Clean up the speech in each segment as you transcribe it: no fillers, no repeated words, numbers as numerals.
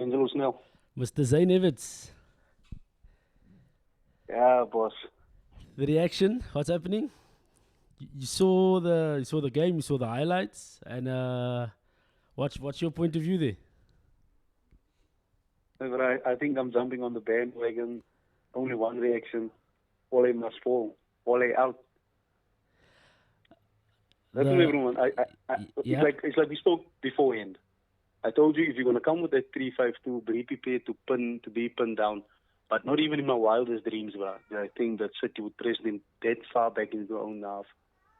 Angelo Snell. Mr. Zayn Evans, Yeah, boss. the reaction, what's happening? You saw the game, you saw the highlights, and what's your point of view there? But I think I'm jumping on the bandwagon. Only one reaction. Ole must fall. Ole out. That's The everyone. yeah. It's like we spoke beforehand. I told you if you're gonna come with that 3-5-2, be prepared to be pinned down. But not even in my wildest dreams, bro. I think that City would press them that far back into their own half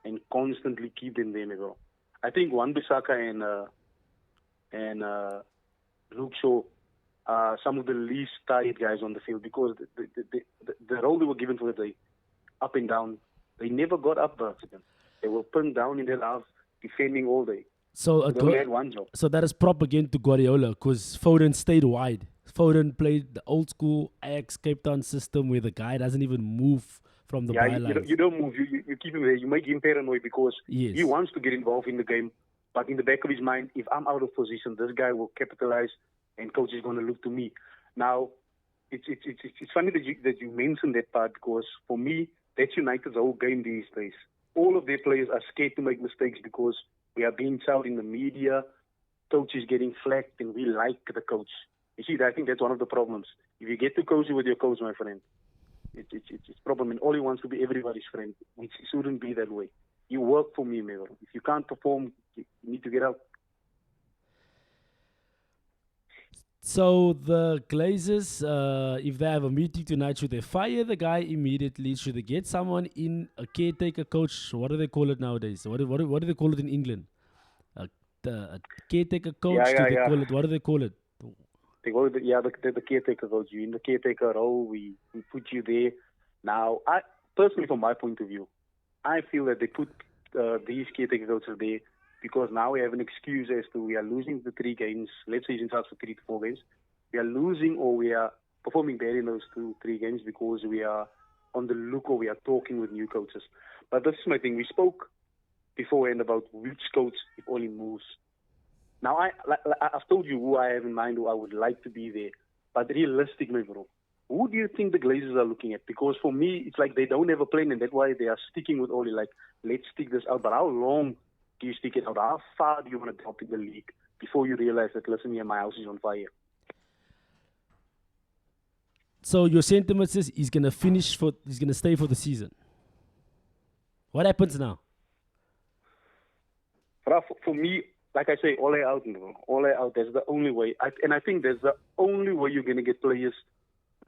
and constantly keep them there, bro. I think Wan-Bissaka and Luke Shaw are some of the least tired guys on the field because the role they were given for the day, up and down, they never got up, bro. They were pinned down in their half, defending all day. So They only had one job. so that is prop again to Guardiola because Foden stayed wide. Foden played the old school Ajax Cape Town system where the guy doesn't even move from the Yeah, bylines. you don't move. You keep him there. You make him paranoid because Yes. he wants to get involved in the game. But in the back of his mind, if I'm out of position, this guy will capitalize and coach is going to look to me. Now, it's funny that you mentioned that part because for me, that's United's whole game these days. All of their players are scared to make mistakes because we are being told in the media, coach is getting flacked and we like the coach. You see, I think that's one of the problems. If you get too cozy with your coach, my friend, it's a problem. And all he wants to be everybody's friend, which shouldn't be that way. You work for me, man. If you can't perform, you need to get out. So the Glazers, if they have a meeting tonight, should they fire the guy immediately? Should they get someone in, a caretaker coach? What do they call it nowadays? What do they call it in England? A caretaker coach? Yeah, Do they yeah. call it? What do they call it? They go, the caretaker coach. You in the caretaker role. We put you there. Now, I personally, from my point of view, I feel that they put these caretaker coaches there because now we have an excuse as to we are losing the 3 games. Let's say it's in charge for 3 to 4 games. We are losing or we are performing bad in those 2-3 games because we are on the look or we are talking with new coaches. But this is my thing. We spoke beforehand about which coach if only moves. Now, I've told you who I have in mind, who I would like to be there. But realistically, bro, who do you think the Glazers are looking at? Because for me, it's like they don't have a plan, and that's why they are sticking with Oli. Like, let's stick this out. But how long do you stick it out? How far do you want to drop in the league before you realize that, listen here, my house is on fire? So your sentiment says he's gonna stay for the season. What happens now? For me, like I say, all out, bro. All out. That's the only way. I think that's the only way you're going to get players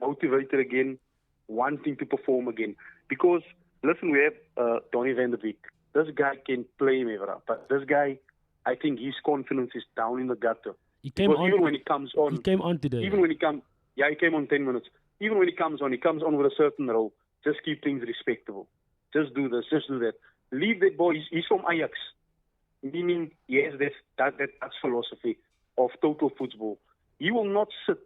motivated again, wanting to perform again. Because, listen, we have Donny van der Beek. This guy can play, bro. But this guy, I think his confidence is down in the gutter. Even when he comes on. He came on today. Even when he comes, he came on 10 minutes. Even when he comes on with a certain role. Just keep things respectable. Just do this, just do that. Leave that boy. He's from Ajax. Meaning, yes, that's philosophy of total football. He will not sit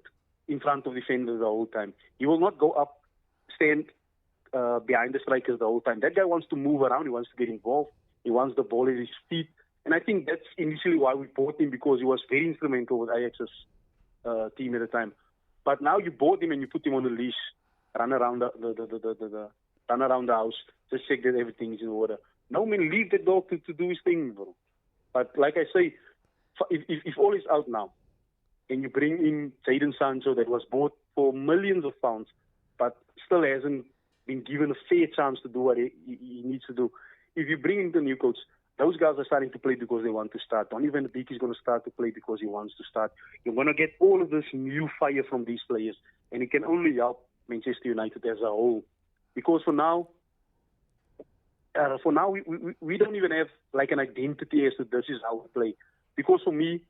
in front of defenders the whole time. He will not go up, stand behind the strikers the whole time. That guy wants to move around. He wants to get involved. He wants the ball at his feet. And I think that's initially why we bought him, because he was very instrumental with Ajax's team at the time. But now you bought him and you put him on the leash, run around run around the house, just check that everything is in order. No, man, leave the dog to do his thing, bro. But like I say, if all is out now, and you bring in Jadon Sancho that was bought for millions of pounds, but still hasn't been given a fair chance to do what he needs to do. If you bring in the new coach, those guys are starting to play because they want to start. Donny van der Beek is going to start to play because he wants to start. You're going to get all of this new fire from these players, and it can only help Manchester United as a whole. Because for now, we don't even have like an identity as to this is how we play. Because for me,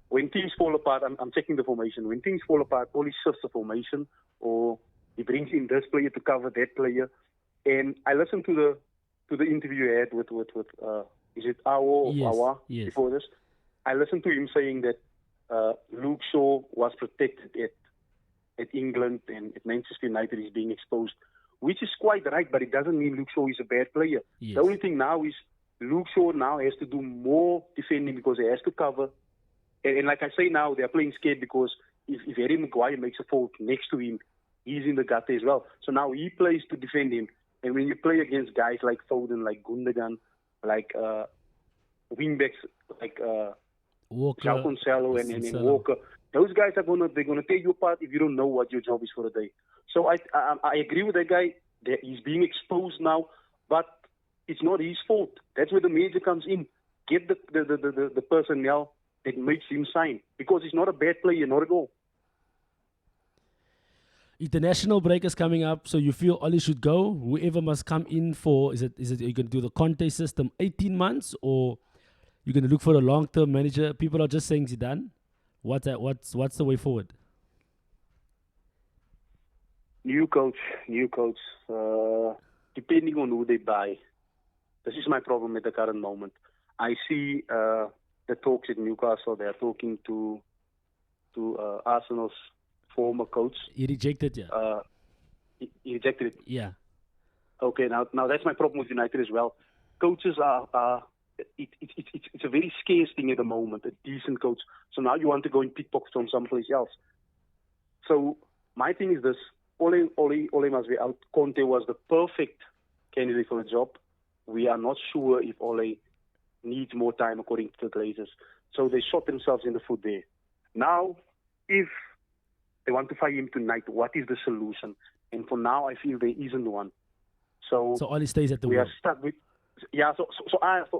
when things fall apart, I'm checking the formation. When things fall apart, all he shifts the formation, or he brings in this player to cover that player. And I listened to the interview he had with is it Awa or Awa before this? I listened to him saying that Luke Shaw was protected at England and at Manchester United is being exposed, which is quite right, but it doesn't mean Luke Shaw is a bad player. Yes. The only thing now is Luke Shaw now has to do more defending because he has to cover. And like I say now, they're playing scared because if Harry Maguire makes a fault next to him, he's in the gutter as well. So now he plays to defend him. And when you play against guys like Foden, like Gundogan, like wingbacks like Walker, João Cancelo and Cancelo. Walker, those guys they're gonna tear you apart if you don't know what your job is for the day. So I agree with that guy. That he's being exposed now, but it's not his fault. That's where the manager comes in. Get the personnel that makes him sign, because he's not a bad player, not at all. International break is coming up, so you feel Oli should go. Whoever must come in for, is it are you going to do the Conte system 18 months, or you're going to look for a long-term manager? People are just saying Zidane. What's the way forward? New coach. Depending on who they buy. This is my problem at the current moment. I see the talks at Newcastle. They are talking to Arsenal's former coach. He rejected, yeah. He rejected it. Yeah. Okay, now that's my problem with United as well. Coaches are it's a very scarce thing at the moment, a decent coach. So now you want to go and pickpocket from someplace else. So my thing is this: Ole must be out. Conte was the perfect candidate for the job. We are not sure if Ole needs more time, according to the Glazers. So they shot themselves in the foot there. Now, if they want to fire him tonight, what is the solution? And for now, I feel there isn't one. So Ole stays at the wheel. We are stuck with. Yeah, so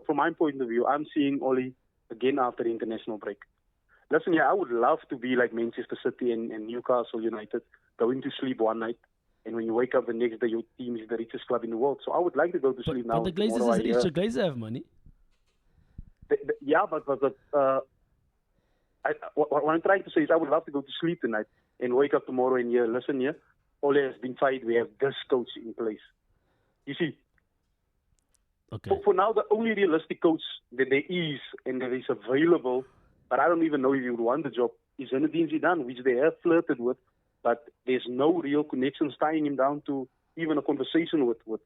from my point of view, I'm seeing Ole again after the international break. Listen, I would love to be like Manchester City and Newcastle United, going to sleep one night, and when you wake up the next day, your team is the richest club in the world. So I would like to go to sleep now. But the Glazers is rich. The Glazers have money. Yeah, but what I'm trying to say is I would love to go to sleep tonight and wake up tomorrow and listen, Ole has been fired. We have this coach in place. You see, okay. For now, the only realistic coach that there is and that is available, but I don't even know if he would want the job, is Zinedine Zidane, which they have flirted with, but there's no real connections tying him down to even a conversation with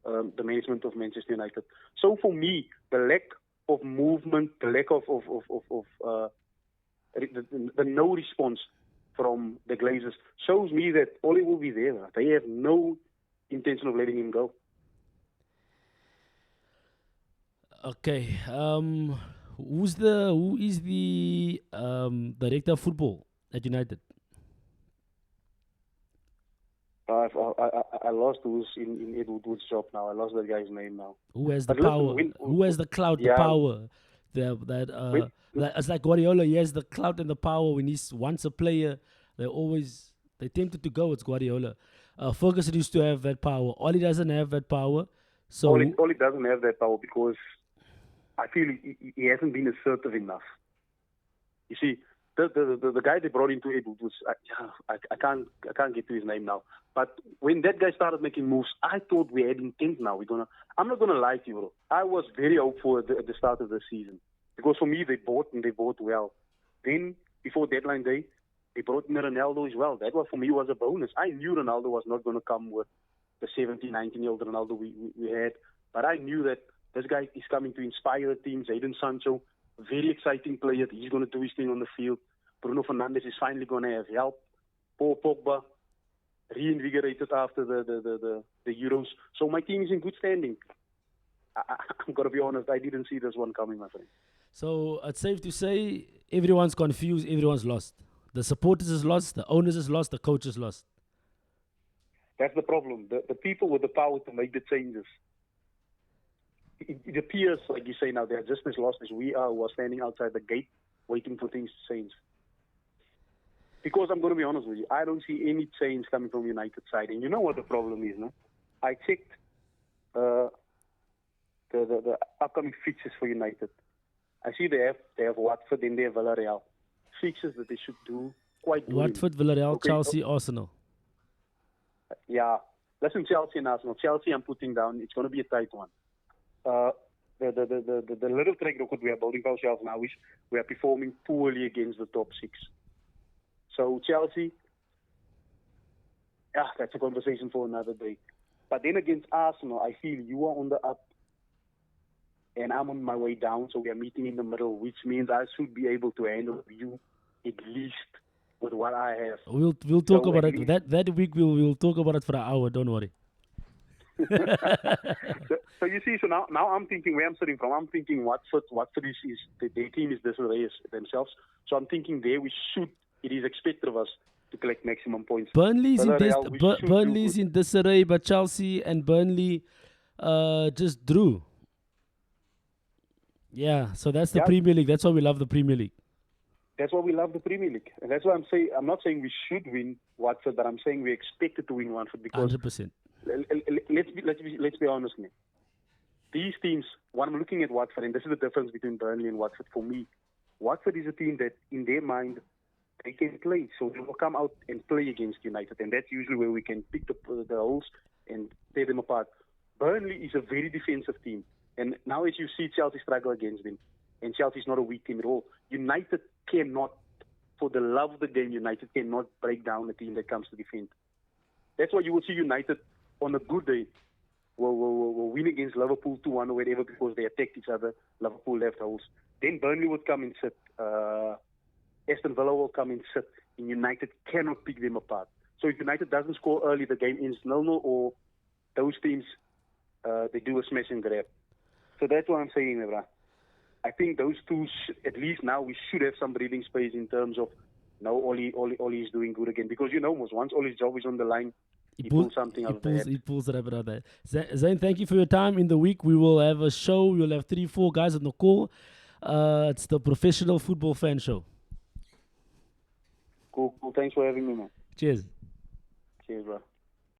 the management of Manchester United. So for me, the lack of movement, the lack of the no response from the Glazers shows me that Ole will be there. They have no intention of letting him go. Okay. Who is the director of football at United? I lost who's in Ed Woodward's job now. I lost that guy's name now. Who has the power? Who has the clout, the power? That it's like Guardiola. He has the clout and the power. When he wants a player, they tempted to go. It's Guardiola. Ferguson used to have that power. Ole doesn't have that power. So Ole doesn't have that power because I feel he hasn't been assertive enough. You see, the guy they brought into Ed Woodward, I can't get to his name now. But when that guy started making moves, I thought we had intent now. I'm not gonna lie to you, bro. I was very hopeful at the start of the season because for me they bought well. Then before deadline day, they brought in Ronaldo as well. That for me was a bonus. I knew Ronaldo was not going to come with the 17, 19-year-old Ronaldo we had, but I knew that this guy is coming to inspire the team. Jadon Sancho, very exciting player. He's going to do his thing on the field. Bruno Fernandes is finally going to have help. Paul Pogba, reinvigorated after the Euros. So my team is in good standing. I'm going to be honest, I didn't see this one coming, my friend. So it's safe to say everyone's confused, everyone's lost. The supporters is lost, the owners is lost, the coach is lost. That's the problem. The people with the power to make the changes. It appears, like you say now, they're just as lost as we are, who are standing outside the gate waiting for things to change. Because I'm going to be honest with you, I don't see any change coming from United side. And you know what the problem is, no? I checked the upcoming fixtures for United. I see they have Watford and they have Villarreal. Fixtures that they should do quite good. Watford, Villarreal, okay. Chelsea, Arsenal. Yeah. Listen, Chelsea and Arsenal. Chelsea I'm putting down. It's going to be a tight one. The little track record we are building for ourselves now is we are performing poorly against the top six. So Chelsea, that's a conversation for another day. But then against Arsenal, I feel you are on the up and I'm on my way down. So we are meeting in the middle, which means I should be able to handle you at least with what I have. We'll talk So about at it. least- That week we'll talk about it for an hour. Don't worry. so you see, so now I'm thinking where I'm sitting from. I'm thinking Watford is their team is disarray themselves. So I'm thinking there it is expected of us to collect maximum points. Burnley's in Villarreal, we should do Burnley's good. in disarray, but Chelsea and Burnley just drew. Yeah, so that's the Yeah. Premier League. That's why we love the Premier League. That's why we love the Premier League, and that's why I'm saying I'm not saying we should win Watford, but I'm saying we expected to win Watford because 100%. let's be honest, man. These teams, when I'm looking at Watford, and this is the difference between Burnley and Watford for me. Watford is a team that, in their mind, they can play, so they will come out and play against United, and that's usually where we can pick the holes and tear them apart. Burnley is a very defensive team, and now as you see Chelsea struggle against them, and Chelsea is not a weak team at all. United cannot, for the love of the game, United cannot break down a team that comes to defend. That's why you will see United on a good day will win against Liverpool 2-1 or whatever because they attacked each other. Liverpool left holes. Then Burnley would come and sit. Aston Villa will come and sit. And United cannot pick them apart. So if United doesn't score early, the game ends 0-0, or those teams, they do a smash and grab. So that's what I'm saying, Ebra. I think those two, at least now, we should have some breathing space in terms of, now Oli is doing good again. Because once Oli's job is on the line, he pulls something out of the hat. He pulls it out of that. Zain, thank you for your time. In the week, we will have a show. We'll have 3-4 guys on the call. It's the Professional Football Fan Show. Cool. Thanks for having me, man. Cheers. Cheers, bro.